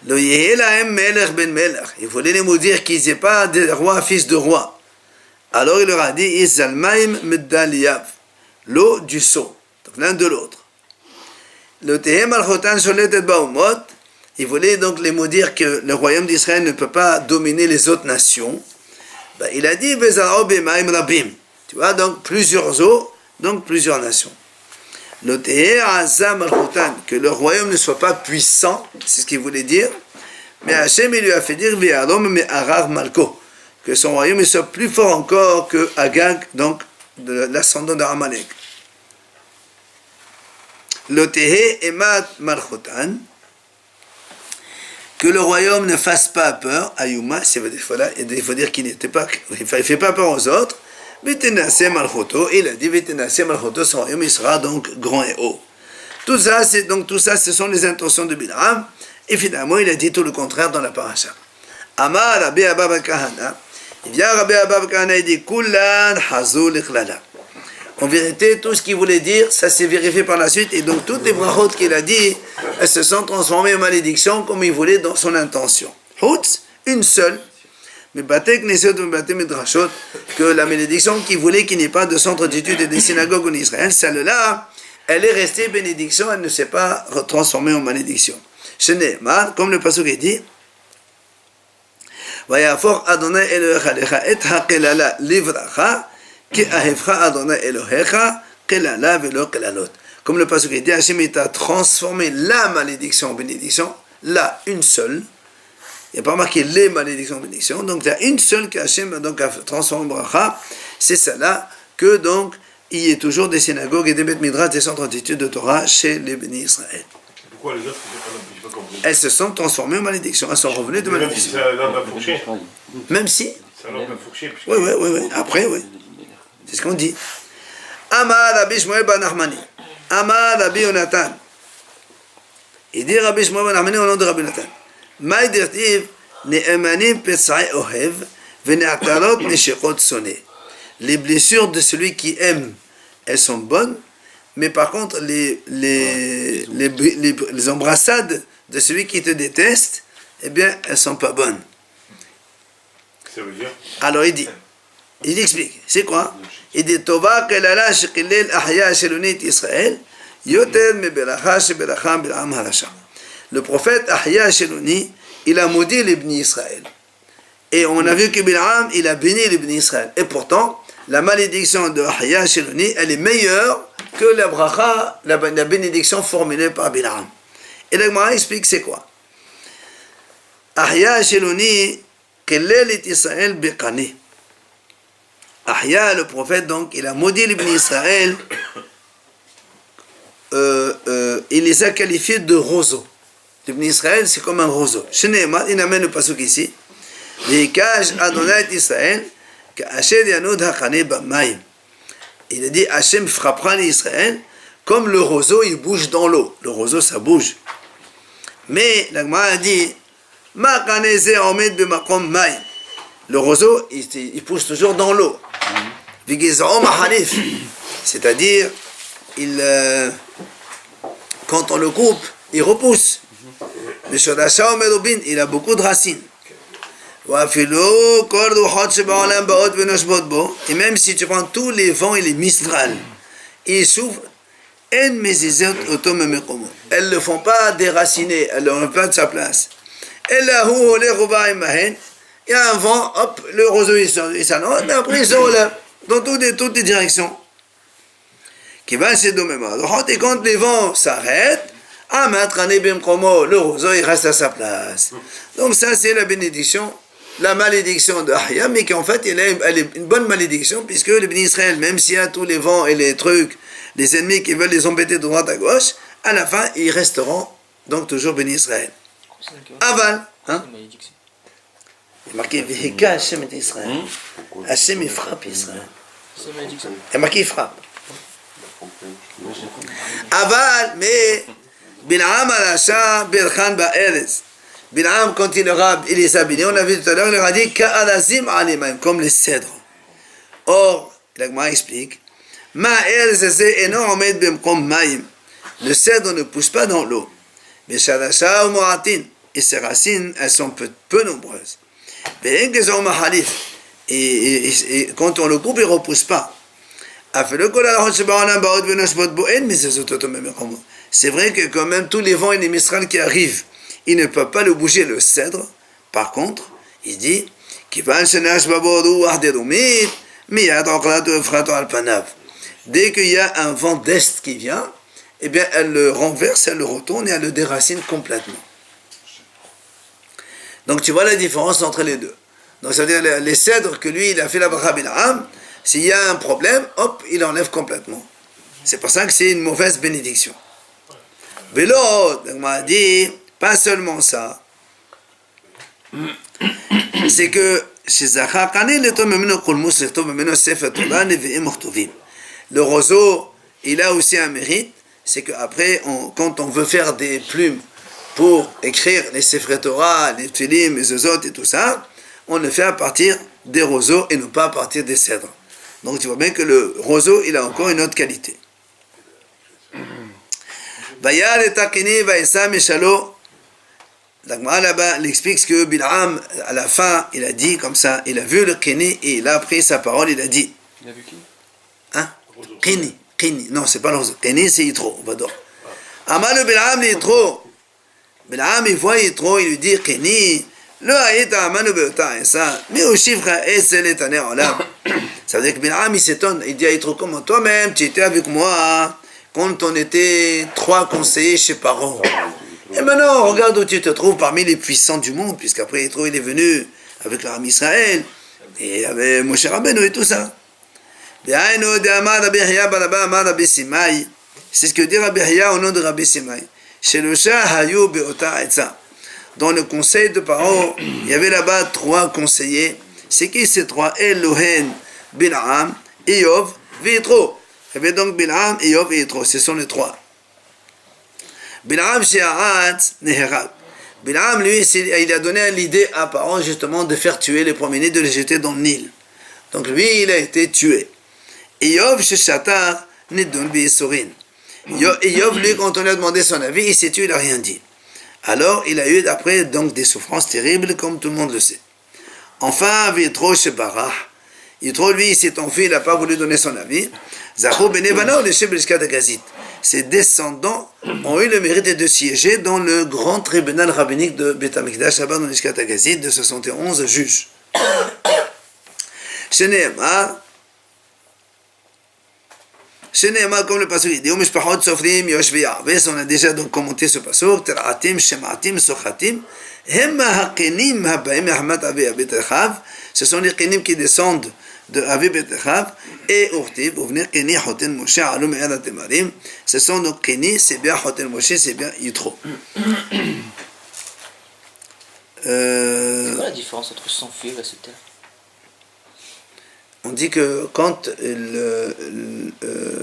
S1: Le yehelahem melech ben melech. Il voulait les maudire qu'ils n'aient pas des rois, fils de rois. Alors il leur a dit Isalmaim meddaliyav, l'eau du seau, donc l'un de l'autre. Le tehem al-chotan sholetet baumot. Il voulait donc les maudire que le royaume d'Israël ne peut pas dominer les autres nations. Ben, il a dit tu vois, donc plusieurs eaux, donc plusieurs nations. Le tehem azam al-chotan, que le royaume ne soit pas puissant, c'est ce qu'il voulait dire. Mais Hachem il lui a fait dire ve'alom me'arar malko, que son royaume soit plus fort encore que Agag, donc de l'ascendant d'Amalek. Le tehe emat malchotan, que le royaume ne fasse pas peur, ayuma, il faut dire qu'il n'était pas, il ne fait pas peur aux autres, vitenase malchoto, il a dit vitenase malchoto, son royaume il sera donc grand et haut. Tout ça, ce sont les intentions de Bilam, et finalement il a dit tout le contraire dans la paracha. Amar Rabbi Abba bar Kahana, il vient Rabbi Abba bar Kahana, il dit Kullan hazul ikhlala. En vérité, tout ce qu'il voulait dire, ça s'est vérifié par la suite, et donc toutes les brachot qu'il a dit, elles se sont transformées en malédictions comme il voulait dans son intention. Hutz, une seule, mais batek neset batek midrashot, que la malédiction qu'il voulait qu'il n'y ait pas de centre d'études et des synagogues en Israël, celle-là, elle est restée bénédiction, elle ne s'est pas transformée en malédiction. Shene'emar, comme le pasuk est dit, Vayafor Adonai Elohecha lecha et ha'kelala livracha, ki ahevcha Adonai Elohecha kelala velo kelalot. Comme le pasuk est dit, Hachem a transformé la malédiction en bénédiction, là, une seule. Il n'y a pas marqué les malédictions en bénédiction, donc il y a une seule qu'Hachem a transformée en bracha, c'est celle-là que donc il y ait toujours des synagogues et des beth midrash, des centres d'études de Torah chez les bénis Israël.
S4: Pourquoi les autres, je n'ai pas compris.
S1: Elles se sont transformées en malédiction, elles sont revenues de malédiction.
S4: Même si ça langue a fourché.
S1: Même si.
S4: Ça langue a fourché.
S1: Oui. Après, oui. C'est ce qu'on dit. Amar Rabbi Shmuel ben Nachmani. Amar Rabbi Yonatan. Il dit Rabbi Shmuel ben Nachmani au nom de Rabbi Yonatan. Maï dirtiv ne'emanim pesai ohev ve'ne'atarot ne'shechot soné. Les blessures de celui qui aime, elles sont bonnes, mais par contre, les embrassades de celui qui te déteste, eh bien, elles ne sont pas bonnes.
S4: Ça veut dire
S1: Alors il explique, c'est quoi? Il dit, Tova kelala shekilel ahya shelonit Israël, yoter me beracha sheberacha bil'am harasha. Le prophète Ahya Sheloni, il a maudit les bénis Israël. Et on a vu que Bil'am, il a béni les bénis Israël. Et pourtant, la malédiction de Ahya Sheloni, elle est meilleure que la bracha, la bénédiction formulée par Bil'am. Et le Gemara explique c'est quoi. Ahya Sheloni, kelel et Israël beqani. Ahya, le prophète, donc, il a maudit les bénis Israël, il les a qualifiés de roseaux. Les bénis Israël, c'est comme un roseau. Shene'emar, il amène le pasuk ici. V'yikash Adonai et Israël, ka'asher yanud haqane b'mayim. Il a dit, Hachem frappera les Israël, comme le roseau, il bouge dans l'eau. Le roseau, ça bouge. Mais, la Gemara a dit, ma kaneze omed b'makom mayim. Le roseau, il pousse toujours dans l'eau. V'gizom ha'hanif. C'est-à-dire, quand on le coupe, il repousse. Le Shodasha Omerobin, il a beaucoup de racines. Et même si tu prends tous les vents et les mistrales, ils souffrent. Elles ne le font pas déraciner, elles ne font pas de sa place. Il y a un vent, hop, le roseau il s'annonce, mais après il se relève dans toutes les directions. Qui va c'est dommage. Et quand les vents s'arrêtent, Le roseau, il reste à sa place. Donc ça, c'est la bénédiction, la malédiction de Ahya, mais qu'en fait, elle est une bonne malédiction, puisque les bénis Israël, même s'il y a tous les vents et les trucs, les ennemis qui veulent les embêter de droite à gauche, à la fin, ils resteront donc toujours bénis Israël. Aval, hein? Il est marqué Vehika Hashem et Israël. Hashem, il frappe Israël. Il est marqué, il frappe. Aval, mais Bil'am al-Asha Birkhan Ba'erez. Bil'am, quand il les a bénis, on l'a vu tout à l'heure, il leur a dit Ka'alazim alimaim, comme les cèdres. Or, l'Agma explique Ma'erez eze eno omed bimkom maim. Le cèdre ne pousse pas dans l'eau. Mais Shadasha ou Mo'atin. Et ses racines, elles sont peu nombreuses. Et quand on le coupe, il ne repousse pas. C'est vrai que quand même tous les vents et les mistrales qui arrivent, ils ne peuvent pas le bouger, le cèdre. Par contre, il dit dès qu'il y a un vent d'est qui vient, eh bien elle le renverse, elle le retourne et elle le déracine complètement. Donc tu vois la différence entre les deux. Donc ça veut dire les cèdres que lui il a fait la bracha Bil'am, s'il y a un problème, hop, il enlève complètement. C'est pour ça que c'est une mauvaise bénédiction. Vélo, on m'a dit, pas seulement ça. C'est que chez Zachar, le roseau, il a aussi un mérite, c'est qu'après, quand on veut faire des plumes pour écrire les Sefer Torah, les Tfilim, les Zozot et tout ça, on le fait à partir des roseaux et non pas à partir des cèdres. Donc tu vois bien que le roseau, il a encore une autre qualité. Vayal et Takini, Vaïsa, Meshalo. L'Agma là-bas, il explique que Bil'am, à la fin, il a dit comme ça, il a vu le Kini et il a pris sa parole, il a dit.
S3: Il a vu qui?
S1: Hein? Kini. Non, c'est pas le roseau. Kini, c'est Yitro, on va donc. Amal le Bil'am, Yitro. Bil'am, il voit Yitro, il lui dit, Kini, le Haïta, Amanu Beota, et ça, mais au chiffre, et c'est l'éternel Olam. Ça veut dire que Bil'am, il s'étonne, il dit à Yitro, comment toi-même, tu étais avec moi, quand on était 3 conseillers chez Paro. Et maintenant, regarde où tu te trouves parmi les puissants du monde, puisqu'après Yitro, il est venu avec l'armée Israël, et avec Moshe Rabbeinu et tout ça. C'est ce que dit Rabbi Hiya au nom de Rabbi Simai. Chez le Shah Hayu Beota Etza. Dans le conseil de Paro, il y avait là-bas 3 conseillers. C'est qui ces 3? Elohen, Bil'am, Iyov, Yitro. Il y avait donc Bil'am, Iyov et Yitro. Ce sont les 3. Bil'am She'arat Neherat. Bil'am, lui, il a donné l'idée à Paro justement de faire tuer les premiers-nés, de les jeter dans le Nil. Donc lui, il a été tué. Iyov She'shatar Nidun Bi'Sorin. Iyov, lui, quand on lui a demandé son avis, il s'est tué, il n'a rien dit. Alors, il a eu après donc des souffrances terribles, comme tout le monde le sait. Enfin, Yitro Shebarach. Yitro, lui, il s'est enfui, il n'a pas voulu donner son avis. Zachou Benevano, le chef de Gazit. Ses descendants ont eu le mérite de siéger dans le grand tribunal rabbinique de Beth Amikdash, là-bas dans l'Ishkat Gazit, de 71 juges. Sheneemar, comme le pasuk dit, on a déjà donc commenté ce pasuk, ce sont les qinim qui descendent de Avi Betechav et Urtiv, ce sont donc qinis, c'est bien Hoten Moshe, c'est bien Yitro.
S5: C'est quoi la différence entre s'enfuir et se taire?
S1: On dit que quand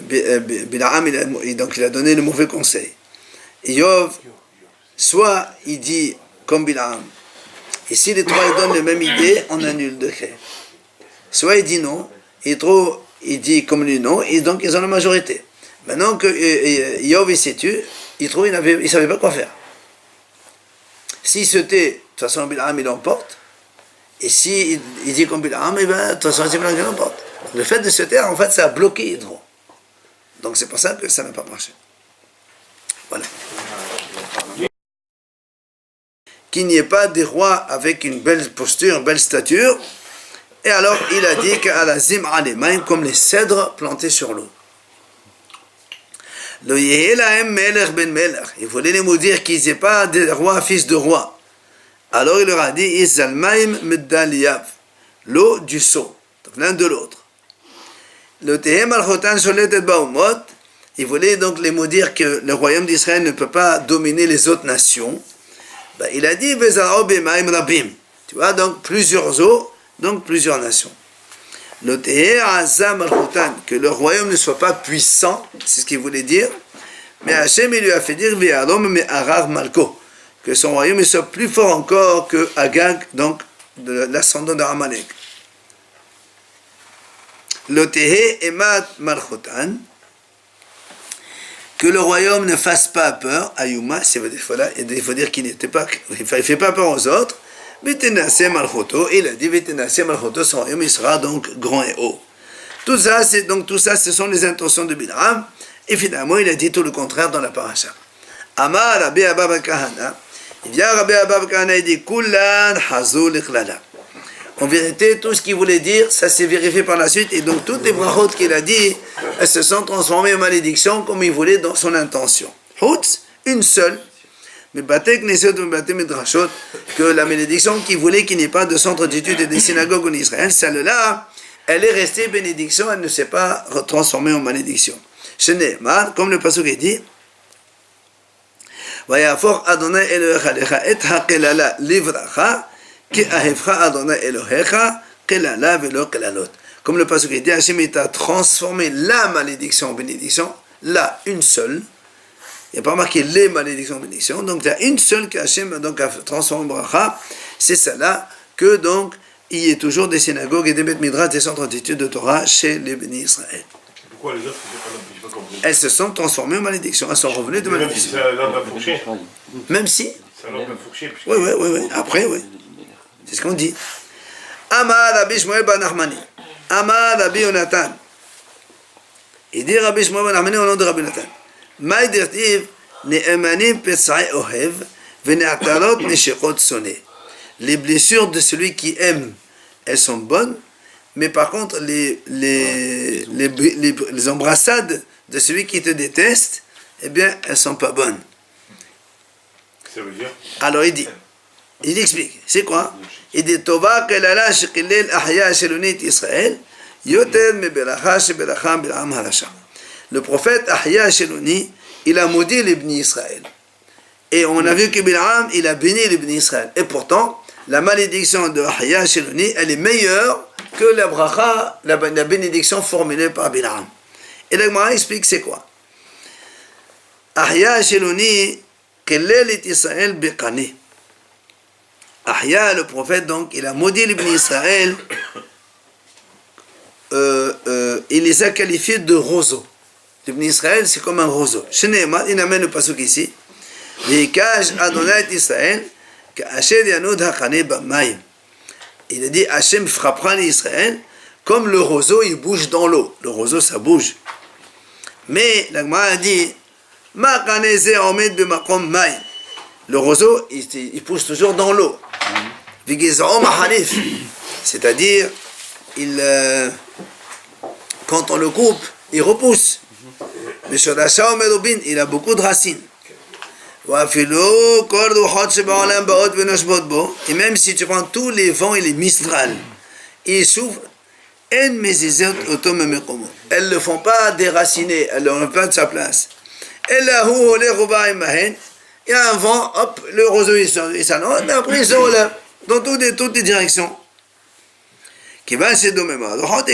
S1: Bil'am il a donné le mauvais conseil, Iyov, soit il dit comme Bil'am, et si les 3 ils donnent la même idée, on annule le décret. Soit il dit non, Yitro il dit comme lui non, et donc ils ont la majorité. Maintenant que Iyov il s'est tué, Yitro il ne savait pas quoi faire. S'il se tait, de toute façon Bil'am il emporte. Et si il dit comme Bil'am, de toute façon, c'est Bil'am qui l'emporte. Le fait de se taire, en fait, ça a bloqué Yitro. Donc c'est pour ça que ça n'a pas marché. Voilà. Qu'il n'y ait pas des rois avec une belle posture, une belle stature. Et alors, il a dit qu'à la zim alemain, comme les cèdres plantés sur l'eau. Lo yehe lahem melech ben melech. Il voulait les maudire qu'ils n'aient pas des rois, fils de rois. Alors il leur a dit, Isalmaim meddaliyav, l'eau du seau, donc l'un de l'autre. Le tehem al-chotan sholetet baumot, il voulait donc les maudire que le royaume d'Israël ne peut pas dominer les autres nations. Ben, il a dit, Vezarao bemaim rabim. Tu vois, donc plusieurs eaux, donc plusieurs nations. Le tehem azam al-chotan, que le royaume ne soit pas puissant, c'est ce qu'il voulait dire. Mais Hachem, il lui a fait dire, Ve'alom me'arar malko, que son royaume soit plus fort encore que Agag, donc de l'ascendant d'Amalek. Lotehe emat malchotan, que le royaume ne fasse pas peur, Ayuma, il faut dire qu'il n'était pas, il ne fait pas peur aux autres, Vitenase malchoto, il a dit Vitenase malchoto, son royaume il sera donc grand et haut. Tout ça, ce sont les intentions de Bilam, et finalement il a dit tout le contraire dans la paracha. Amar Rabbi Abba Kahana, il vient Rabbi Abba Kahana et dit Kullan Hazul Ikhlala. En vérité, tout ce qu'il voulait dire, ça s'est vérifié par la suite, et donc toutes les brachot qu'il a dit, elles se sont transformées en malédictions comme il voulait dans son intention. Hutz, une seule, mais Batek Nesot Batek Midrashot, que la malédiction qu'il voulait qu'il n'y ait pas de centre d'études et des synagogues en Israël, celle-là, elle est restée bénédiction, elle ne s'est pas transformée en malédiction. Shene'emar, comme le pasuk est dit, Vayafor Adonai Elohecha et ha'kelala livracha, ki ahevcha Adonai Elohecha kelala velo kelalot. Comme le pasuk est dit, Hachem a transformé la malédiction en bénédiction, là, une seule. Il n'y a pas marqué les malédictions en bénédiction, donc il y a une seule que Hachem a transformé en bracha, c'est celle-là que donc il y ait toujours des synagogues et des beth midrash, des centres d'études de Torah chez les bénis Israël.
S4: Pourquoi les autres, je n'ai pas compris.
S1: Elles se sont transformées en malédiction, elles sont revenues de
S4: Même si
S1: malédiction.
S4: ça n'a pas fourché.
S1: Même si,
S4: Ça n'a pas fourché.
S1: oui, après, oui. C'est ce qu'on dit. Amar Rabbi Shmuel ben Nachmani, Amar Rabbi Yonatan. Il dit Rabbi Shmuel ben Nachmani au nom de Rabbi Yonatan. Maï dirtiv ne'emanim pesai ohev ve'ne'atarot ne'shechot sonné. Les blessures de celui qui aime, elles sont bonnes, mais par contre, les embrassades de celui qui te déteste, eh bien, elles ne sont pas bonnes.
S4: Ça veut dire
S1: Alors il explique, c'est quoi? Il dit, Tova kelala shekilel ahya shelonit Israël, yoter me beracha sheberacha bilam harasha. Le prophète Ahya Sheloni, il a maudit les bénis Israël. Et on a vu que Bilam, il a béni les bénis Israël. Et pourtant, la malédiction de Ahya Sheloni, elle est meilleure que la bracha, la bénédiction formulée par Bilam. Et la Gemara explique c'est quoi. Ahya Sheloni, kellel et Israël bekane. Ahya, le prophète, donc, il a maudit les bénis Israël, il les a qualifiés de roseaux. Le béni Israël, c'est comme un roseau. Shene'emar, il amène le pasuk ici. V'ikash Adonai Israël, ka'asher yanud hachane b'mayim. Il a dit, Hachem frappera l'Israël comme le roseau, il bouge dans l'eau. Le roseau, ça bouge. Mais, la Gemara a dit, ma kaneze omed b'makom mayim. Le roseau, il pousse toujours dans l'eau. V'gizom ha'hanif. C'est-à-dire, quand on le coupe, il repousse. Mais il a beaucoup de racines. Et même si tu prends tous les vents et les mistrales, ils souffrent. Elles ne le font pas déraciner, elles ne l'enlèvent pas de sa place. Il y a un vent, hop, le roseau il s'annonce, mais après il se relève dans toutes les directions. Et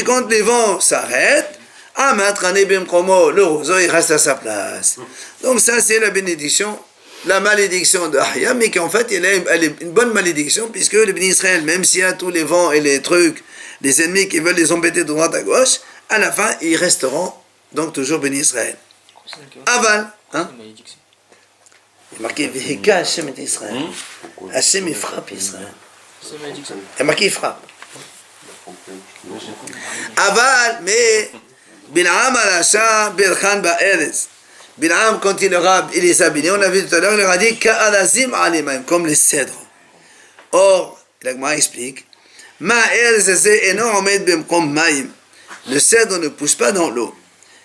S1: quand les vents s'arrêtent, le roseau il reste à sa place. Donc ça c'est la bénédiction, la malédiction de Ahya, mais qu'en fait elle est une bonne malédiction, puisque le béni Israël, même s'il y a tous les vents et les trucs, les ennemis qui veulent les embêter de droite à gauche, à la fin ils resteront donc toujours béni Israël. Aval, hein? Il est marqué Vehika Hashem et Israël. Hashem il frappe Israël. Il est marqué il frappe. Aval, mais Bilam al-Asha Birkhan Ba'erez. Bilam, quand il les a bénis, on a vu tout à l'heure, il leur a dit Ka'alazim alimaim, comme les cèdres. Or, la Gemara explique Ma'erez eno omed b'mkom maim. Le cèdre ne pousse pas dans l'eau.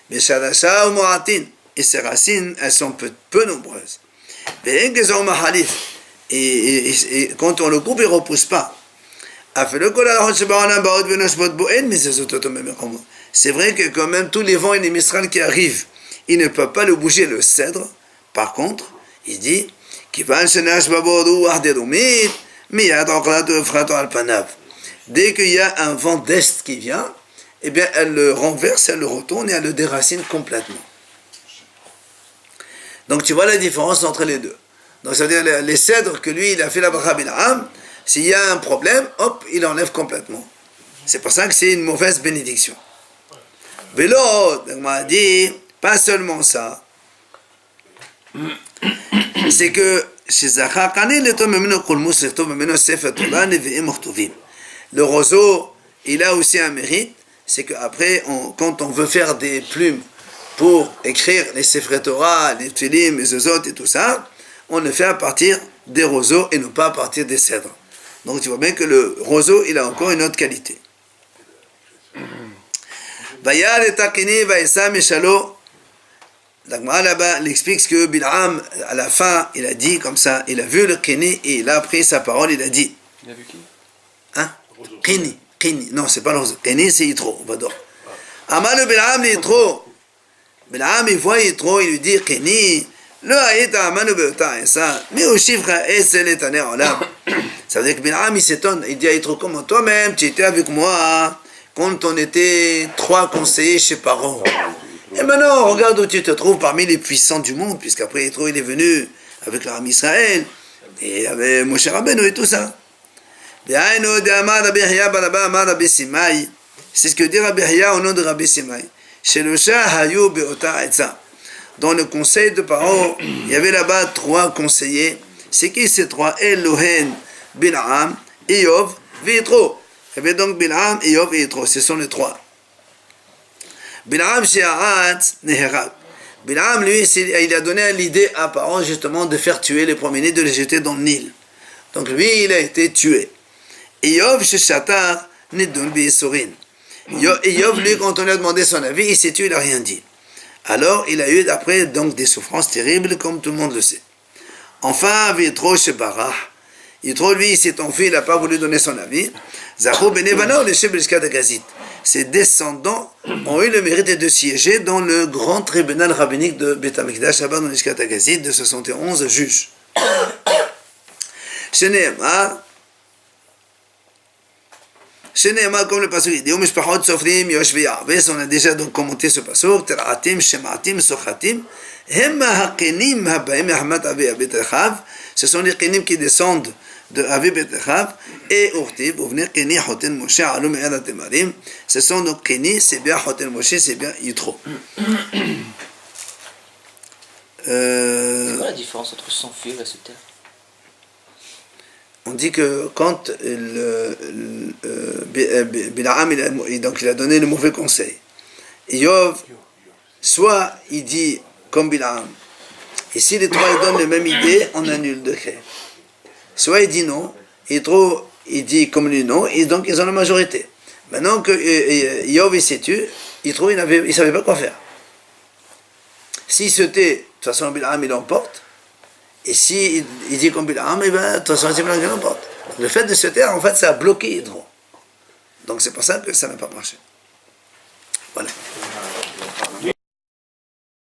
S1: Mais Shadasha ou Mo'atin. et ses racines, elles sont peu nombreuses. Et quand on le coupe, il ne repousse pas. C'est vrai que quand même tous les vents et les mistrales qui arrivent, ils ne peuvent pas le bouger, le cèdre. Par contre, il dit dès qu'il y a un vent d'est qui vient, eh bien elle le renverse, elle le retourne et elle le déracine complètement. Donc tu vois la différence entre les deux. Donc ça veut dire les cèdres que lui il a fait la bracha Bil'am, s'il y a un problème, hop, il enlève complètement. C'est pour ça que c'est une mauvaise bénédiction. Vélo, on m'a dit, pas seulement ça, c'est que le roseau, il a aussi un mérite, c'est qu'après, quand on veut faire des plumes pour écrire les Sefret Torah, les Tfilim, les Zozot et tout ça, on le fait à partir des roseaux et non pas à partir des cèdres. Donc tu vois bien que le roseau, il a encore une autre qualité. Vayal et Takini, Vaïsa, Meshalo. L'Agmara là-bas, il explique que Bil'am, à la fin, il a dit comme ça, il a vu le Kini et il a pris sa parole, il a dit.
S3: Il a vu qui?
S1: Hein? Kini. Non, c'est pas le roseau. Kini, c'est Yitro, on va dire. Amal Bil'am, Yitro. Bil'am, il voit Yitro, il lui dit Kini. Le Haïta Amanu Beota, et ça. Mais au chiffre, et c'est l'éternel Olam. Ça veut dire que Bil'am, il s'étonne. Il dit à Yitro, comment toi-même, tu étais avec moi quand on était 3 conseillers chez Paro. Et maintenant, regarde où tu te trouves parmi les puissants du monde, puisqu'après Yitro, il est venu avec l'armée Israël, et avec Moshe Rabbeinu et tout ça. C'est ce que dit Rabbi Hiya au nom de Rabbi Simai. Chez le Shah Hayu Beota Etza. Dans le conseil de Paro, il y avait là-bas 3 conseillers. C'est qui ces 3? Elohen, Bil'am, Iyov, Yitro. Il y avait donc Bil'am, Iyov et Yitro. Ce sont les 3. Bil'am She'arat Neherak. Bil'am, lui, il a donné l'idée à Paro justement de faire tuer les premiers-nés, de les jeter dans le Nil. Donc lui, il a été tué. Iyov She'atar Nidun Bi'Yisurin. Iyov, lui, quand on lui a demandé son avis, il s'est tué, il n'a rien dit. Alors, il a eu après donc des souffrances terribles, comme tout le monde le sait. Enfin, Yitro Shebarach. Yitro, lui, il s'est enfui, il n'a pas voulu donner son avis. Zachou Benevano, le chef de l'Ishkat Agazit. Ses descendants ont eu le mérite de siéger dans le grand tribunal rabbinique de Beth Amikdash, là-bas dans l'Ishkat Agazit, de 71 juges. Sheneemar, comme le pasuk dit, on a déjà donc commenté ce pasuk, Ter'atim, Shematim, Sochatim, ce sont les Kenim qui descendent de Avi Betechav et Urtiv, Keni, Hoten, Moshe, Alum et Adatemarim. Ce sont donc Keni, c'est bien Hoten, Moshe, c'est bien Yitro.
S5: C'est quoi la différence entre s'enfuir et se taire?
S1: On dit que quand Bil'am il a donné le mauvais conseil, Iyov, soit il dit comme Bil'am, et si les 3 donnent la même idée, on annule le décret. Soit il dit non, il dit comme lui non, et donc ils ont la majorité. Maintenant que Iyov il s'est tué, il ne savait pas quoi faire. S'il se tait, de toute façon Bil'am il l'emporte. Et si il dit comme Bil'am, eh bien, de toute façon, c'est Bil'am qui l'emporte. Le fait de se taire, en fait, ça a bloqué Yitro. Donc c'est pour ça que ça n'a pas marché. Voilà.